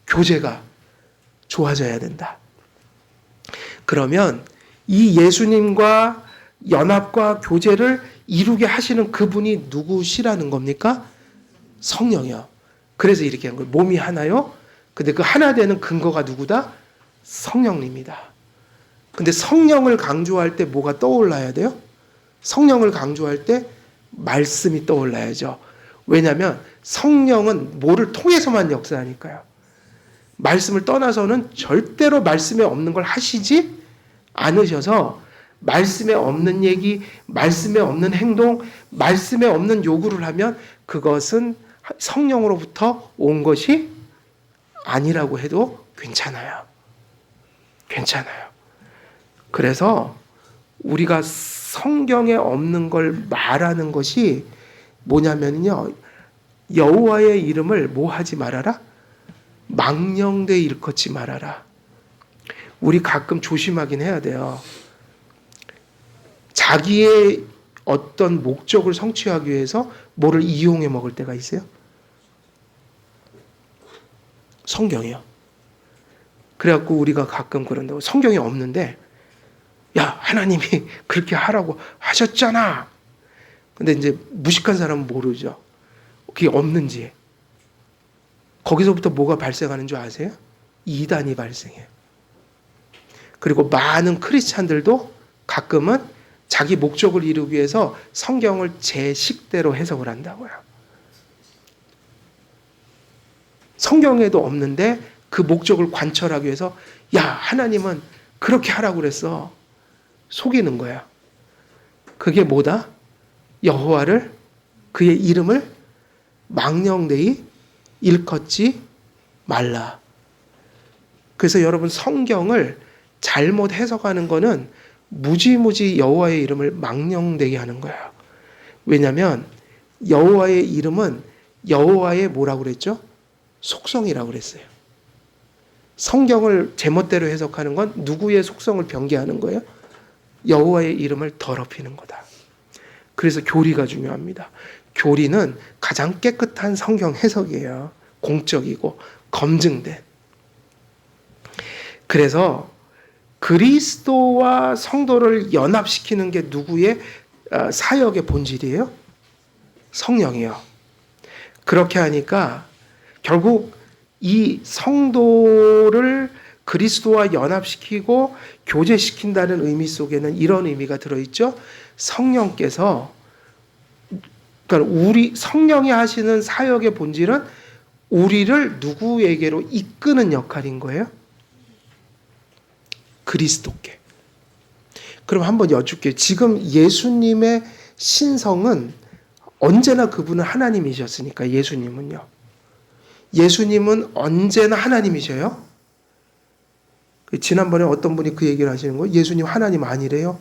교제가 좋아져야 된다. 그러면 이 예수님과 연합과 교제를 이루게 하시는 그분이 누구시라는 겁니까? 성령이요. 그래서 이렇게 한 거예요. 몸이 하나요? 근데 그 하나 되는 근거가 누구다? 성령님이다. 근데 성령을 강조할 때 뭐가 떠올라야 돼요? 성령을 강조할 때 말씀이 떠올라야죠. 왜냐하면 성령은 뭐를 통해서만 역사하니까요. 말씀을 떠나서는 절대로 말씀에 없는 걸 하시지 않으셔서 말씀에 없는 얘기, 말씀에 없는 행동, 말씀에 없는 요구를 하면 그것은 성령으로부터 온 것이 아니라고 해도 괜찮아요. 괜찮아요. 그래서 우리가 성경에 없는 걸 말하는 것이 뭐냐면요. 여호와의 이름을 뭐 하지 말아라? 망령되이 일컫지 말아라. 우리 가끔 조심하긴 해야 돼요. 자기의 어떤 목적을 성취하기 위해서 뭐를 이용해 먹을 때가 있어요? 성경이요. 그래갖고 우리가 가끔 그런다고 성경이 없는데 야 하나님이 그렇게 하라고 하셨잖아. 근데 이제 무식한 사람은 모르죠. 그게 없는지. 거기서부터 뭐가 발생하는 줄 아세요? 이단이 발생해요. 그리고 많은 크리스찬들도 가끔은 자기 목적을 이루기 위해서 성경을 제 식대로 해석을 한다고요. 성경에도 없는데 그 목적을 관철하기 위해서 야, 하나님은 그렇게 하라고 그랬어. 속이는 거야. 그게 뭐다? 여호와를, 그의 이름을 망령되이 일컫지 말라. 그래서 여러분, 성경을 잘못 해석하는 거는 무지무지 여호와의 이름을 망령되게 하는 거예요. 왜냐하면 여호와의 이름은 여호와의 뭐라고 그랬죠? 속성이라고 그랬어요. 성경을 제멋대로 해석하는 건 누구의 속성을 변개하는 거예요? 여호와의 이름을 더럽히는 거다. 그래서 교리가 중요합니다. 교리는 가장 깨끗한 성경 해석이에요. 공적이고 검증된. 그래서 그리스도와 성도를 연합시키는 게 누구의 사역의 본질이에요? 성령이요. 그렇게 하니까 결국 이 성도를 그리스도와 연합시키고 교제시킨다는 의미 속에는 이런 의미가 들어있죠. 성령께서, 그러니까 성령이 하시는 사역의 본질은 우리를 누구에게로 이끄는 역할인 거예요? 그리스도께. 그럼 한번 여쭙게요. 지금 예수님의 신성은 언제나 그분은 하나님이셨으니까, 예수님은요. 예수님은 언제나 하나님이셔요? 지난번에 어떤 분이 그 얘기를 하시는 거예요. 예수님 하나님 아니래요?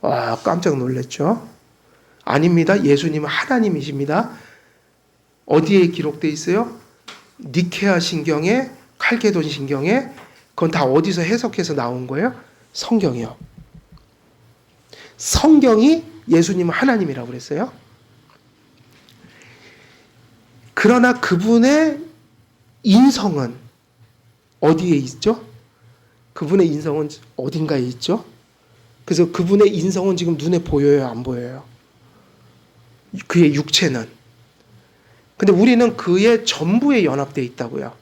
아, 깜짝 놀랐죠. 아닙니다. 예수님은 하나님이십니다. 어디에 기록되어 있어요? 니케아 신경에, 칼케돈 신경에. 그건 다 어디서 해석해서 나온 거예요? 성경이요. 성경이 예수님은 하나님이라고 그랬어요. 그러나 그분의 인성은 어디에 있죠? 그분의 인성은 어딘가에 있죠? 그래서 그분의 인성은 지금 눈에 보여요, 안 보여요? 그의 육체는. 근데 우리는 그의 전부에 연합되어 있다고요.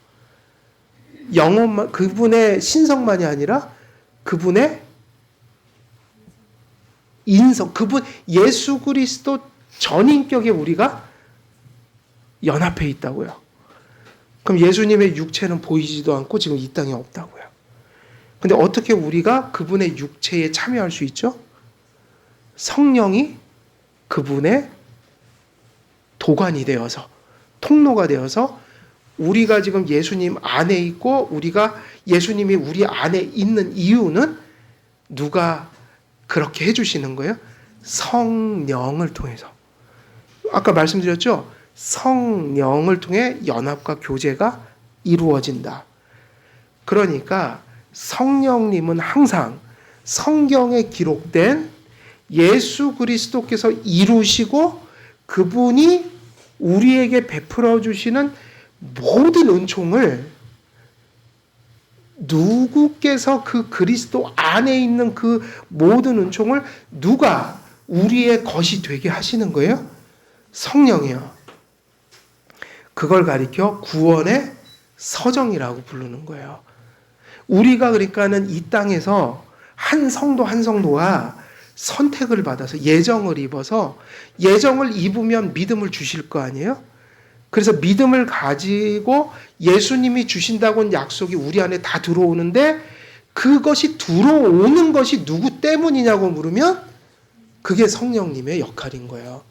영혼만, 그분의 신성만이 아니라 그분의 인성, 그분 예수 그리스도 전인격에 우리가 연합해 있다고요. 그럼 예수님의 육체는 보이지도 않고 지금 이 땅에 없다고요. 근데 어떻게 우리가 그분의 육체에 참여할 수 있죠? 성령이 그분의 도관이 되어서, 통로가 되어서 우리가 지금 예수님 안에 있고 우리가 예수님이 우리 안에 있는 이유는 누가 그렇게 해주시는 거예요? 성령을 통해서. 아까 말씀드렸죠? 성령을 통해 연합과 교제가 이루어진다. 그러니까 성령님은 항상 성경에 기록된 예수 그리스도께서 이루시고 그분이 우리에게 베풀어 주시는 모든 은총을 누구께서 그 그리스도 안에 있는 그 모든 은총을 누가 우리의 것이 되게 하시는 거예요? 성령이요. 그걸 가리켜 구원의 서정이라고 부르는 거예요. 우리가 그러니까는 이 땅에서 한 성도 한 성도가 선택을 받아서 예정을 입어서, 예정을 입으면 믿음을 주실 거 아니에요? 그래서 믿음을 가지고 예수님이 주신다고는 약속이 우리 안에 다 들어오는데, 그것이 들어오는 것이 누구 때문이냐고 물으면 그게 성령님의 역할인 거예요.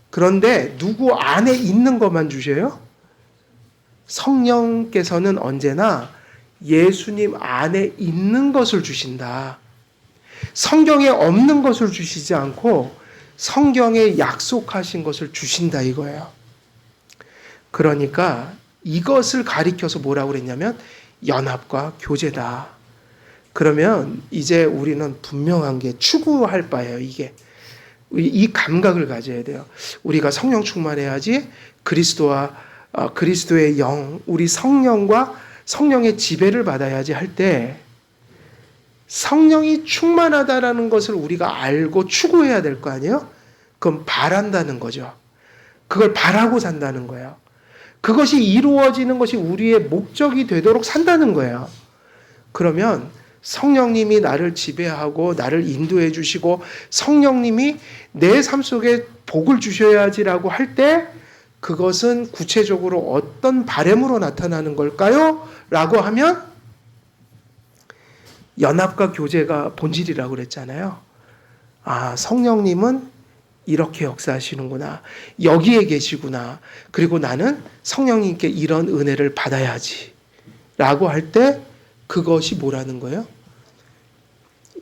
그런데 누구 안에 있는 것만 주셔요? 성령께서는 언제나 예수님 안에 있는 것을 주신다. 성경에 없는 것을 주시지 않고 성경에 약속하신 것을 주신다 이거예요. 그러니까 이것을 가리켜서 뭐라고 그랬냐면 연합과 교제다. 그러면 이제 우리는 분명한 게 추구할 바예요. 이게 이 감각을 가져야 돼요. 우리가 성령 충만해야지 그리스도의 영, 우리 성령과 성령의 지배를 받아야지 할 때 성령이 충만하다라는 것을 우리가 알고 추구해야 될 거 아니에요? 그럼 바란다는 거죠. 그걸 바라고 산다는 거예요. 그것이 이루어지는 것이 우리의 목적이 되도록 산다는 거예요. 그러면 성령님이 나를 지배하고 나를 인도해 주시고 성령님이 내 삶 속에 복을 주셔야지라고 할 때 그것은 구체적으로 어떤 바램으로 나타나는 걸까요? 라고 하면 연합과 교제가 본질이라고 그랬잖아요. 아, 성령님은 이렇게 역사하시는구나. 여기에 계시구나. 그리고 나는 성령님께 이런 은혜를 받아야지. 라고 할 때 그것이 뭐라는 거예요?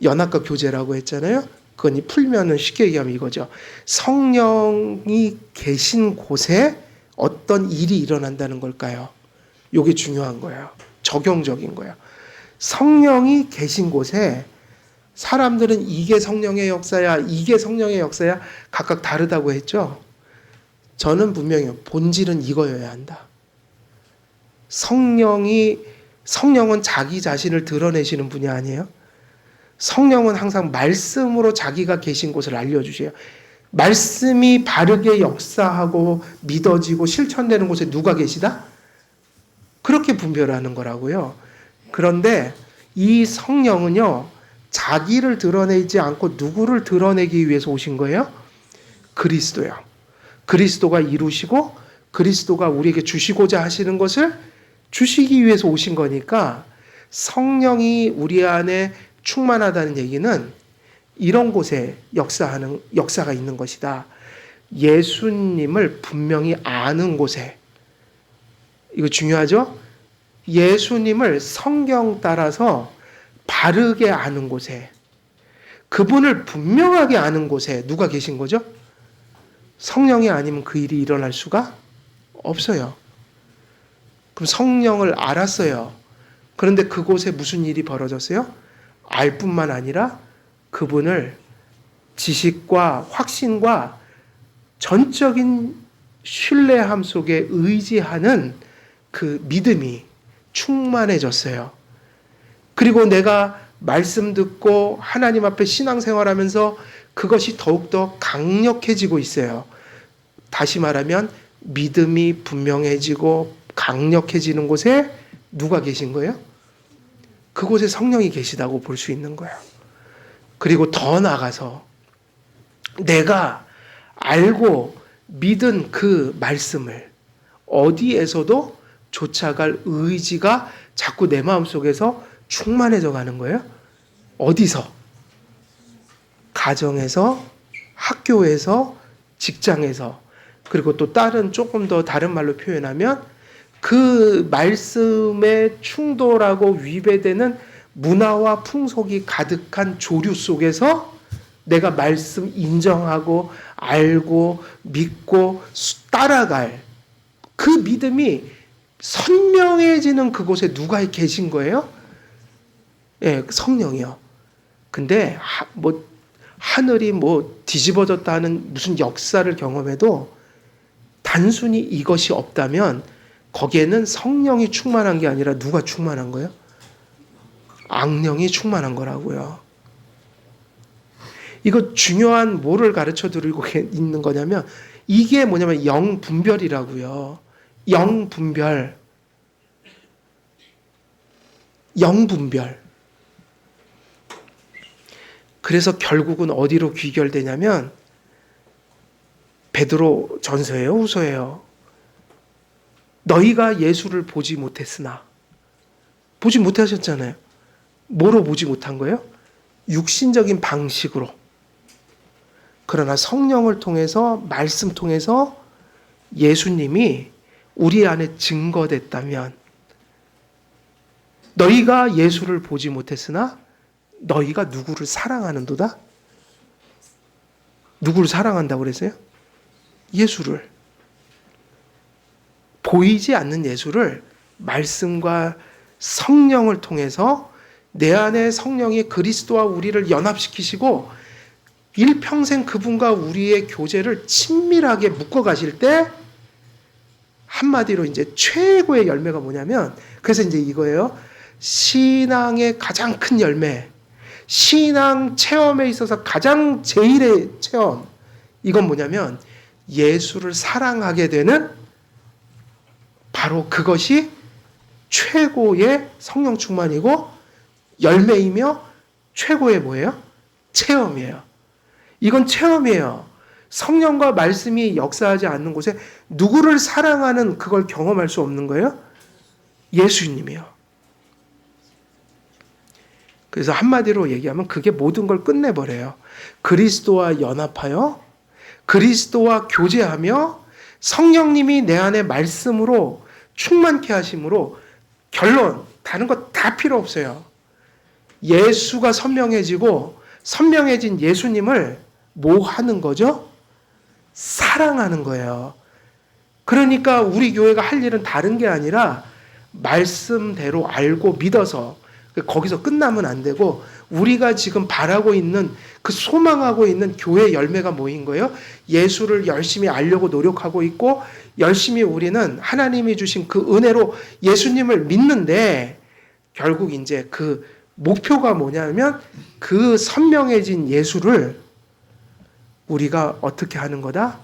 연합과 교제라고 했잖아요. 그건 풀면은 쉽게 얘기하면 이거죠. 성령이 계신 곳에 어떤 일이 일어난다는 걸까요? 이게 중요한 거예요. 적용적인 거예요. 성령이 계신 곳에 사람들은 이게 성령의 역사야, 이게 성령의 역사야 각각 다르다고 했죠. 저는 분명히 본질은 이거여야 한다. 성령은 자기 자신을 드러내시는 분이 아니에요. 성령은 항상 말씀으로 자기가 계신 곳을 알려주세요. 말씀이 바르게 역사하고 믿어지고 실천되는 곳에 누가 계시다? 그렇게 분별하는 거라고요. 그런데 이 성령은요, 자기를 드러내지 않고 누구를 드러내기 위해서 오신 거예요? 그리스도요. 그리스도가 이루시고 그리스도가 우리에게 주시고자 하시는 것을 주시기 위해서 오신 거니까 성령이 우리 안에 충만하다는 얘기는 이런 곳에 역사가 있는 것이다. 예수님을 분명히 아는 곳에, 이거 중요하죠? 예수님을 성경 따라서 바르게 아는 곳에, 그분을 분명하게 아는 곳에 누가 계신 거죠? 성령이 아니면 그 일이 일어날 수가 없어요. 그럼 성령을 알았어요. 그런데 그곳에 무슨 일이 벌어졌어요? 알 뿐만 아니라 그분을 지식과 확신과 전적인 신뢰함 속에 의지하는 그 믿음이 충만해졌어요. 그리고 내가 말씀 듣고 하나님 앞에 신앙생활하면서 그것이 더욱더 강력해지고 있어요. 다시 말하면 믿음이 분명해지고 강력해지는 곳에 누가 계신 거예요? 그곳에 성령이 계시다고 볼 수 있는 거예요. 그리고 더 나아가서 내가 알고 믿은 그 말씀을 어디에서도 쫓아갈 의지가 자꾸 내 마음속에서 충만해져 가는 거예요. 어디서? 가정에서, 학교에서, 직장에서, 그리고 또 조금 더 다른 말로 표현하면 그 말씀에 충돌하고 위배되는 문화와 풍속이 가득한 조류 속에서 내가 말씀 인정하고 알고 믿고 따라갈 그 믿음이 선명해지는 그곳에 누가 계신 거예요? 예, 성령이요. 근데 하늘이 뒤집어졌다는 무슨 역사를 경험해도 단순히 이것이 없다면 거기에는 성령이 충만한 게 아니라 누가 충만한 거예요? 악령이 충만한 거라고요. 이거 중요한 뭐를 가르쳐 드리고 있는 거냐면 이게 뭐냐면 영분별이라고요. 영분별. 그래서 결국은 어디로 귀결되냐면 베드로 전서예요, 후서예요. 너희가 예수를 보지 못했으나, 보지 못하셨잖아요. 뭐로 보지 못한 거예요? 육신적인 방식으로. 그러나 성령을 통해서, 말씀 통해서 예수님이 우리 안에 증거됐다면, 너희가 예수를 보지 못했으나 너희가 누구를 사랑하는도다? 누구를 사랑한다고 그랬어요? 예수를. 보이지 않는 예수를 말씀과 성령을 통해서 내 안에 성령이 그리스도와 우리를 연합시키시고 일평생 그분과 우리의 교제를 친밀하게 묶어 가실 때 한마디로 이제 최고의 열매가 뭐냐면, 그래서 이제 이거예요. 신앙의 가장 큰 열매, 신앙 체험에 있어서 가장 제일의 체험, 이건 뭐냐면 예수를 사랑하게 되는, 바로 그것이 최고의 성령 충만이고 열매이며 최고의 뭐예요? 체험이에요. 이건 체험이에요. 성령과 말씀이 역사하지 않는 곳에 누구를 사랑하는 그걸 경험할 수 없는 거예요? 예수님이요. 그래서 한마디로 얘기하면 그게 모든 걸 끝내버려요. 그리스도와 연합하여 그리스도와 교제하며 성령님이 내 안에 말씀으로 충만케 하심으로 결론 다른 거 다 필요 없어요. 예수가 선명해지고 선명해진 예수님을 뭐 하는 거죠? 사랑하는 거예요. 그러니까 우리 교회가 할 일은 다른 게 아니라 말씀대로 알고 믿어서 거기서 끝나면 안 되고 우리가 지금 바라고 있는 그 소망하고 있는 교회 열매가 뭐인 거예요? 예수를 열심히 알려고 노력하고 있고 열심히 우리는 하나님이 주신 그 은혜로 예수님을 믿는데 결국 이제 그 목표가 뭐냐면 그 선명해진 예수를 우리가 어떻게 하는 거다?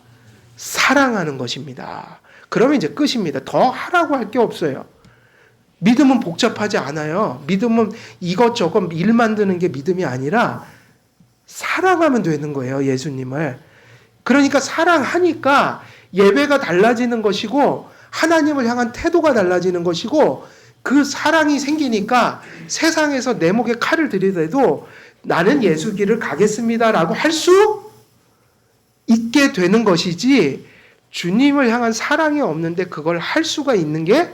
사랑하는 것입니다. 그러면 이제 끝입니다. 더 하라고 할 게 없어요. 믿음은 복잡하지 않아요. 믿음은 이것저것 일 만드는 게 믿음이 아니라 사랑하면 되는 거예요, 예수님을. 그러니까 사랑하니까 예배가 달라지는 것이고 하나님을 향한 태도가 달라지는 것이고 그 사랑이 생기니까 세상에서 내 목에 칼을 들이대도 나는 예수 길을 가겠습니다라고 할 수 있게 되는 것이지 주님을 향한 사랑이 없는데 그걸 할 수가 있는 게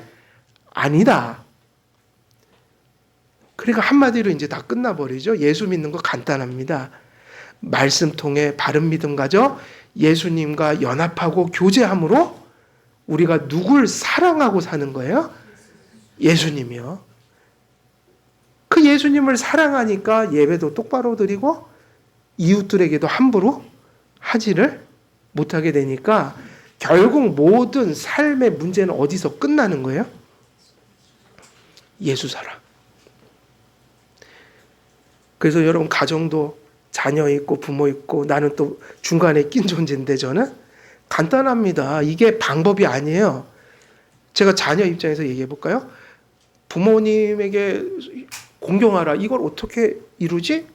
아니다. 그러니까 한마디로 이제 다 끝나버리죠. 예수 믿는 거 간단합니다. 말씀 통해 바른 믿음 가져 예수님과 연합하고 교제함으로 우리가 누굴 사랑하고 사는 거예요? 예수님이요. 그 예수님을 사랑하니까 예배도 똑바로 드리고 이웃들에게도 함부로 하지를 못하게 되니까 결국 모든 삶의 문제는 어디서 끝나는 거예요? 예수 사랑. 그래서 여러분 가정도 자녀 있고 부모 있고 나는 또 중간에 낀 존재인데 저는 간단합니다. 이게 방법이 아니에요. 제가 자녀 입장에서 얘기해 볼까요? 부모님에게 공경하라. 이걸 어떻게 이루지?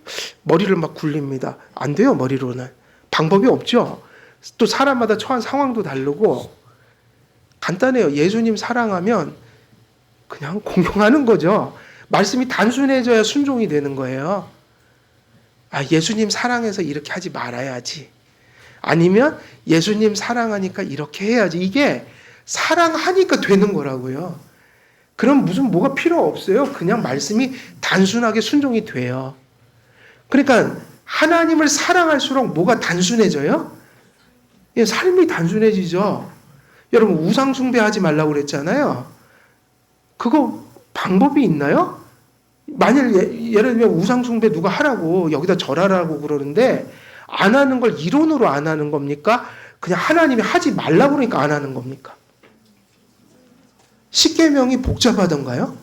머리를 막 굴립니다. 안 돼요, 머리로는. 방법이 없죠. 또 사람마다 처한 상황도 다르고 간단해요. 예수님 사랑하면 그냥 공경하는 거죠. 말씀이 단순해져야 순종이 되는 거예요. 아, 예수님 사랑해서 이렇게 하지 말아야지. 아니면 예수님 사랑하니까 이렇게 해야지. 이게 사랑하니까 되는 거라고요. 그럼 무슨 뭐가 필요 없어요. 그냥 말씀이 단순하게 순종이 돼요. 그러니까 하나님을 사랑할수록 뭐가 단순해져요? 삶이 단순해지죠. 여러분 우상 숭배하지 말라고 그랬잖아요. 그거 방법이 있나요? 만일 예를 들면 우상 숭배 누가 하라고 여기다 절하라고 그러는데 안 하는 걸 이론으로 안 하는 겁니까? 그냥 하나님이 하지 말라고 그러니까 안 하는 겁니까? 십계명이 복잡하던가요?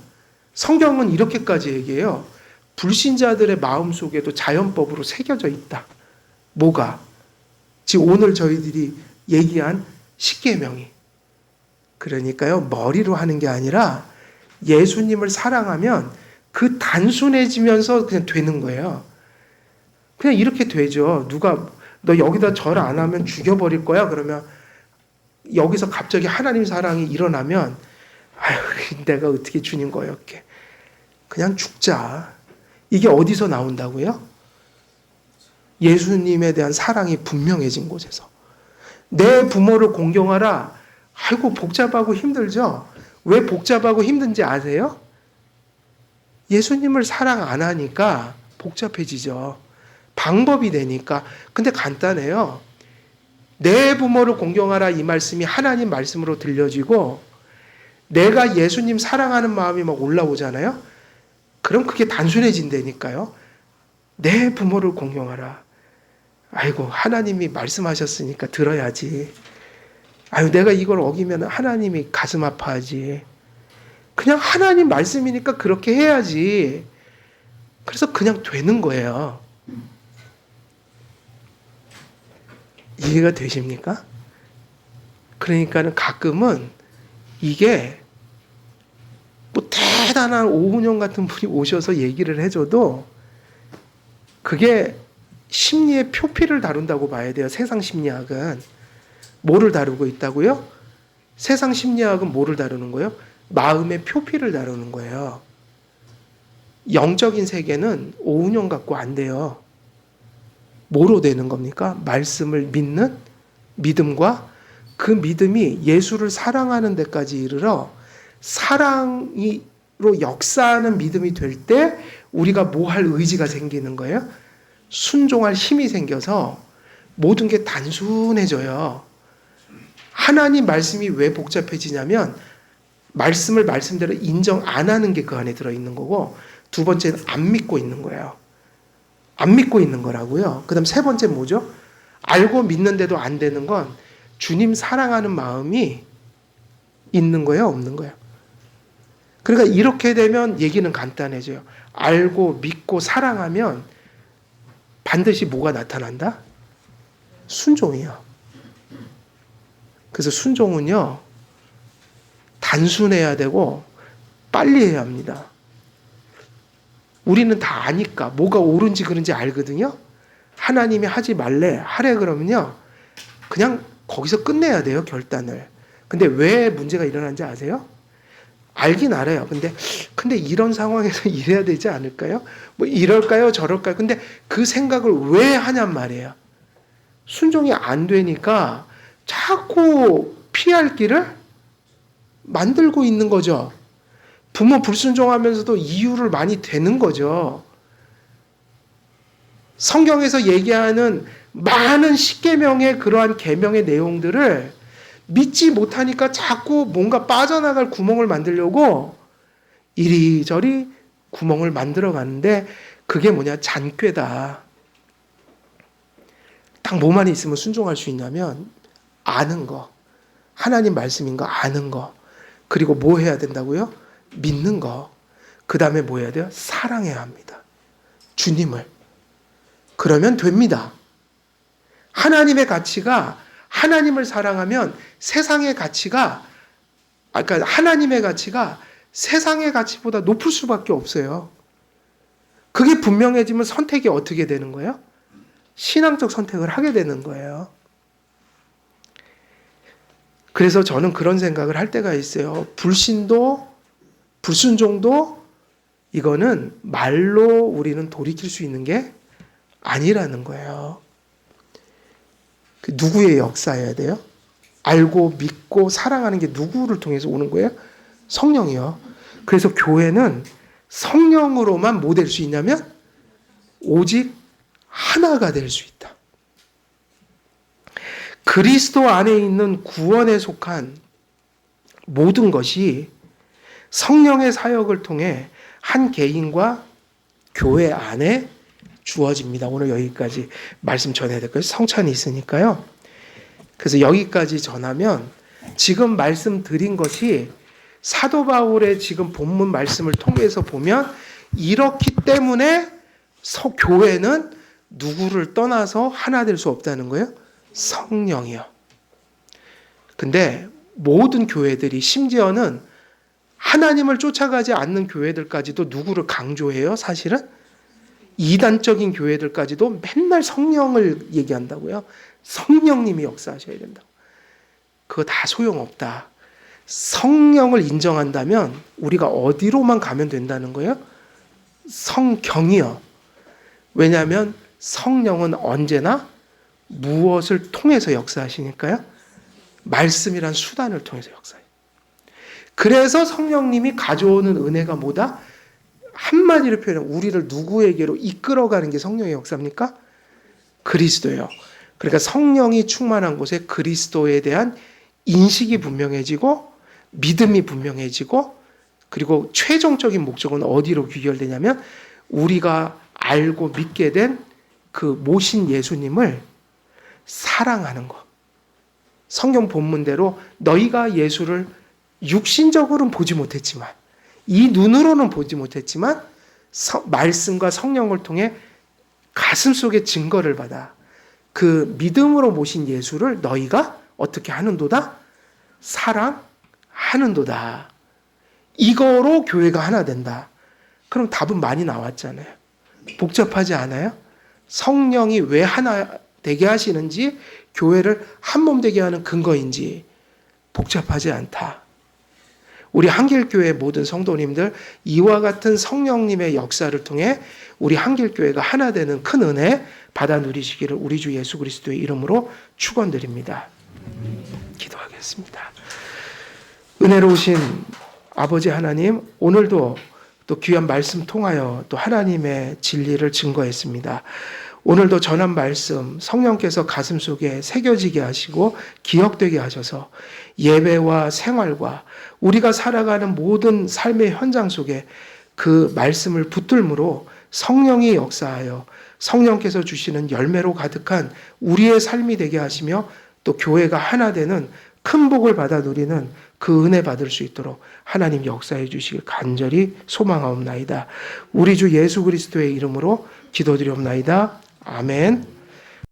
성경은 이렇게까지 얘기해요. 불신자들의 마음속에도 자연법으로 새겨져 있다. 뭐가? 지금 오늘 저희들이 얘기한 십계명이. 그러니까요. 머리로 하는 게 아니라 예수님을 사랑하면 그 단순해지면서 그냥 되는 거예요. 그냥 이렇게 되죠. 누가 너 여기다 절 안 하면 죽여버릴 거야. 그러면 여기서 갑자기 하나님 사랑이 일어나면 아유, 내가 어떻게 주님 거였게. 그냥 죽자. 이게 어디서 나온다고요? 예수님에 대한 사랑이 분명해진 곳에서. 내 부모를 공경하라. 아이고 복잡하고 힘들죠? 왜 복잡하고 힘든지 아세요? 예수님을 사랑 안 하니까 복잡해지죠. 방법이 되니까. 근데 간단해요. 내 부모를 공경하라 이 말씀이 하나님 말씀으로 들려지고 내가 예수님 사랑하는 마음이 막 올라오잖아요. 그럼 그게 단순해진다니까요. 내 부모를 공경하라. 아이고 하나님이 말씀하셨으니까 들어야지. 아유 내가 이걸 어기면 하나님이 가슴 아파하지. 그냥 하나님 말씀이니까 그렇게 해야지. 그래서 그냥 되는 거예요. 이해가 되십니까? 그러니까는 가끔은 이게 뭐 대단한 오은영 같은 분이 오셔서 얘기를 해줘도 그게 심리의 표피를 다룬다고 봐야 돼요. 세상 심리학은. 뭐를 다루고 있다고요? 세상 심리학은 뭐를 다루는 거예요? 마음의 표피를 다루는 거예요. 영적인 세계는 오은영 갖고 안 돼요. 뭐로 되는 겁니까? 말씀을 믿는 믿음과 그 믿음이 예수를 사랑하는 데까지 이르러 사랑으로 역사하는 믿음이 될 때 우리가 뭐 할 의지가 생기는 거예요? 순종할 힘이 생겨서 모든 게 단순해져요. 하나님 말씀이 왜 복잡해지냐면 말씀을 말씀대로 인정 안 하는 게 그 안에 들어있는 거고, 두 번째는 안 믿고 있는 거예요. 안 믿고 있는 거라고요. 그 다음 세 번째 뭐죠? 알고 믿는데도 안 되는 건 주님 사랑하는 마음이 있는 거예요, 없는 거예요? 그러니까 이렇게 되면 얘기는 간단해져요. 알고 믿고 사랑하면 반드시 뭐가 나타난다? 순종이요. 그래서 순종은요, 단순해야 되고 빨리 해야 합니다. 우리는 다 아니까 뭐가 옳은지 그른지 알거든요. 하나님이 하지 말래 하래 그러면요 그냥 거기서 끝내야 돼요, 결단을. 근데 왜 문제가 일어난지 아세요? 알긴 알아요. 근데 이런 상황에서 이래야 되지 않을까요? 뭐 이럴까요, 저럴까요? 근데 그 생각을 왜 하냔 말이에요. 순종이 안 되니까 자꾸 피할 길을 만들고 있는 거죠. 부모 불순종하면서도 이유를 많이 대는 거죠. 성경에서 얘기하는 많은 십계명의 그러한 계명의 내용들을 믿지 못하니까 자꾸 뭔가 빠져나갈 구멍을 만들려고 이리저리 구멍을 만들어 가는데, 그게 뭐냐? 잔꾀다. 딱 뭐만 있으면 순종할 수 있냐면 아는 거, 하나님 말씀인 거 아는 거, 그리고 뭐 해야 된다고요? 믿는 거. 그 다음에 뭐 해야 돼요? 사랑해야 합니다. 주님을. 그러면 됩니다. 하나님의 가치가, 하나님을 사랑하면 세상의 가치가, 그러니까 하나님의 가치가 세상의 가치보다 높을 수밖에 없어요. 그게 분명해지면 선택이 어떻게 되는 거예요? 신앙적 선택을 하게 되는 거예요. 그래서 저는 그런 생각을 할 때가 있어요. 불신도, 불순종도 이거는 말로 우리는 돌이킬 수 있는 게 아니라는 거예요. 누구의 역사여야 돼요? 알고 믿고 사랑하는 게 누구를 통해서 오는 거예요? 성령이요. 그래서 교회는 성령으로만 뭐 될 수 있냐면 오직 하나가 될 수 있다. 그리스도 안에 있는 구원에 속한 모든 것이 성령의 사역을 통해 한 개인과 교회 안에 주어집니다. 오늘 여기까지 말씀 전해야 될 거예요. 성찬이 있으니까요. 그래서 여기까지 전하면 지금 말씀드린 것이 사도 바울의 지금 본문 말씀을 통해서 보면 이렇기 때문에 교회는 누구를 떠나서 하나 될 수 없다는 거예요. 성령이요. 근데 모든 교회들이, 심지어는 하나님을 쫓아가지 않는 교회들까지도 누구를 강조해요? 사실은 이단적인 교회들까지도 맨날 성령을 얘기한다고요. 성령님이 역사하셔야 된다고. 그거 다 소용없다. 성령을 인정한다면 우리가 어디로만 가면 된다는 거예요? 성경이요. 왜냐하면 성령은 언제나 무엇을 통해서 역사하시니까요? 말씀이란 수단을 통해서 역사해요. 그래서 성령님이 가져오는 은혜가 뭐다? 한마디로 표현하면 우리를 누구에게로 이끌어가는 게 성령의 역사입니까? 그리스도예요. 그러니까 성령이 충만한 곳에 그리스도에 대한 인식이 분명해지고 믿음이 분명해지고, 그리고 최종적인 목적은 어디로 귀결되냐면 우리가 알고 믿게 된 그 모신 예수님을 사랑하는 것. 성경 본문대로 너희가 예수를 육신적으로는 보지 못했지만, 이 눈으로는 보지 못했지만 말씀과 성령을 통해 가슴속에 증거를 받아 그 믿음으로 모신 예수를 너희가 어떻게 하는도다? 사랑하는도다. 이거로 교회가 하나 된다. 그럼 답은 많이 나왔잖아요. 복잡하지 않아요? 성령이 왜 하나 되게 하시는지, 교회를 한 몸 되게 하는 근거인지 복잡하지 않다. 우리 한길교회 모든 성도님들, 이와 같은 성령님의 역사를 통해 우리 한길교회가 하나 되는 큰 은혜 받아 누리시기를 우리 주 예수 그리스도의 이름으로 축원드립니다. 기도하겠습니다. 은혜로우신 아버지 하나님, 오늘도 또 귀한 말씀 통하여 또 하나님의 진리를 증거했습니다. 오늘도 전한 말씀 성령께서 가슴속에 새겨지게 하시고 기억되게 하셔서 예배와 생활과 우리가 살아가는 모든 삶의 현장 속에 그 말씀을 붙들므로 성령이 역사하여 성령께서 주시는 열매로 가득한 우리의 삶이 되게 하시며 또 교회가 하나 되는 큰 복을 받아 누리는 그 은혜 받을 수 있도록 하나님 역사해 주시길 간절히 소망하옵나이다. 우리 주 예수 그리스도의 이름으로 기도드리옵나이다. 아멘.